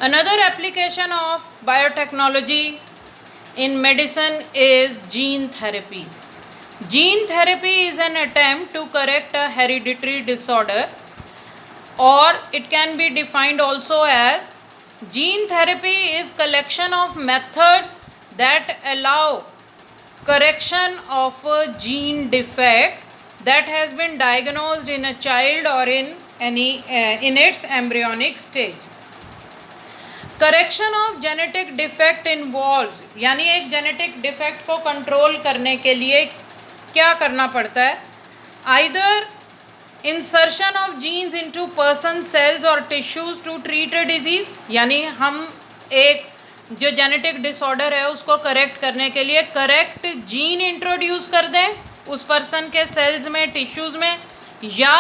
Another application of biotechnology in medicine is gene therapy. Gene therapy is an attempt to correct a hereditary disorder, or it can be defined also as gene therapy is collection of methods that allow correction of a gene defect that has been diagnosed in a child or in its embryonic stage. Correction of genetic defect involves, यानी एक genetic defect को control करने के लिए क्या करना पड़ता है? Either insertion of genes into person cells और tissues to treat a disease, यानी हम एक जो जेनेटिक डिसऑर्डर है उसको करेक्ट करने के लिए करेक्ट जीन इंट्रोड्यूस कर दें उस पर्सन के सेल्स में, टिश्यूज़ में, या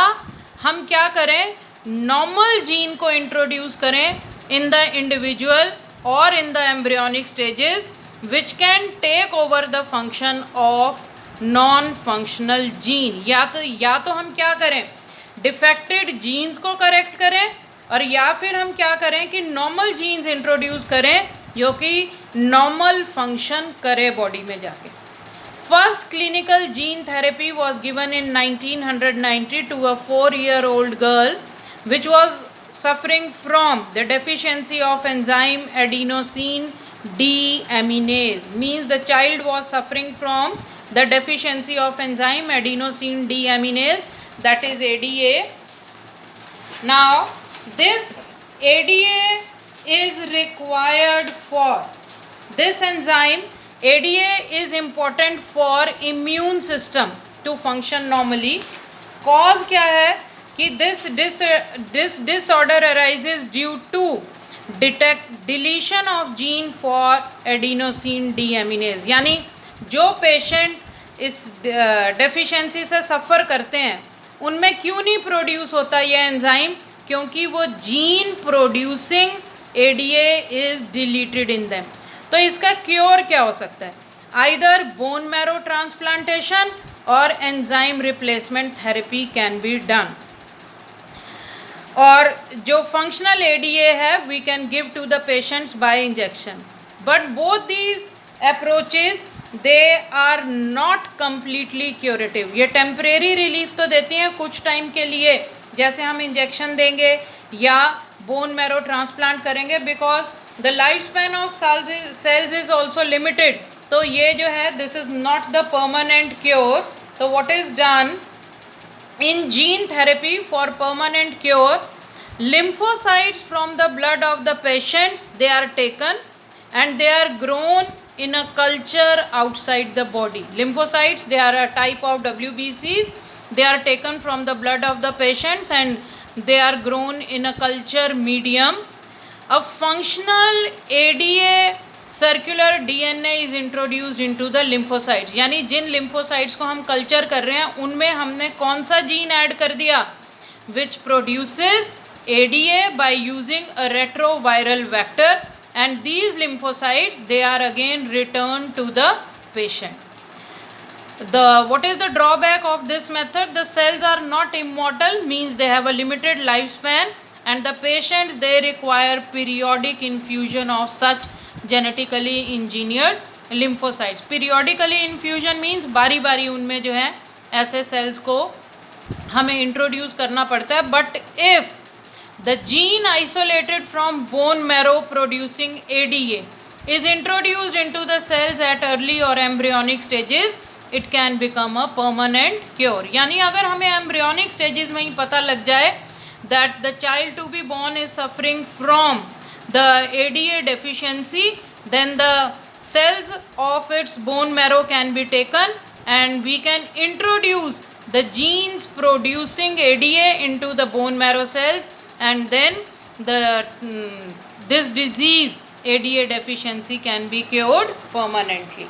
हम क्या करें, नॉर्मल जीन को इंट्रोड्यूस करें in the individual or in the embryonic stages which can take over the function of non-functional gene. या तो हम क्या करें, डिफेक्टेड जीन्स को करेक्ट करें, और या फिर हम क्या करें कि नॉर्मल जीन्स इंट्रोड्यूस करें जो कि नॉर्मल फंक्शन करे बॉडी में जाके. First clinical gene therapy was given in 1990 to a 4-year-old girl which was suffering from the deficiency of enzyme adenosine deaminase. Means the child was suffering from the deficiency of enzyme adenosine deaminase, that is ADA. Now this ADA is required for this enzyme. ADA is important for immune system to function normally. Cause क्या है कि this disorder arises due to deletion of gene for adenosine deaminase. यानी जो patient इस deficiency से सफ़र करते हैं उनमें क्यों नहीं प्रोड्यूस होता ये एंजाइम? क्योंकि वो gene producing ADA is deleted in them. तो इसका क्योर क्या हो सकता है? आइदर बोन मैरो ट्रांसप्लांटेशन और enzyme replacement therapy can be done. और जो फंक्शनल ADA है we can give to the patients by injection. But both these approaches they are not completely curative. ये टेम्परेरी रिलीफ तो देती हैं कुछ time के लिए, जैसे हम इंजेक्शन देंगे या बोन मैरो ट्रांसप्लांट करेंगे, because the life span of cells is also limited. तो ये जो है this is not the permanent cure. तो what is done in gene therapy for permanent cure, lymphocytes from the blood of the patients, they are taken and they are grown in a culture outside the body. Lymphocytes, they are a type of WBCs. They are taken from the blood of the patients and they are grown in a culture medium. A functional ADA circular DNA is introduced into the lymphocytes. यानी जिन lymphocytes को हम culture कर रहे हैं उनमें हमने कौन सा जीन ऐड कर दिया, which produces ADA by using a retroviral vector, and these lymphocytes they are again return to the patient. What is the drawback of this method? The cells are not immortal, means they have a limited lifespan, and the patients, they require periodic infusion of such genetically engineered lymphocytes. Periodically infusion means बारी बारी उनमें जो है ऐसे sales को हमें introduce करना पड़ता है. But if the gene isolated from bone marrow producing ADA is introduced into the cells at early or embryonic stages, it can become a permanent cure. यानी अगर हमें embryonic stages में ही पता लग जाए that the child to be born is suffering from the ADA deficiency, then the cells of its bone marrow can be taken and we can introduce the genes producing ADA into the bone marrow cells, and then this disease ADA deficiency can be cured permanently.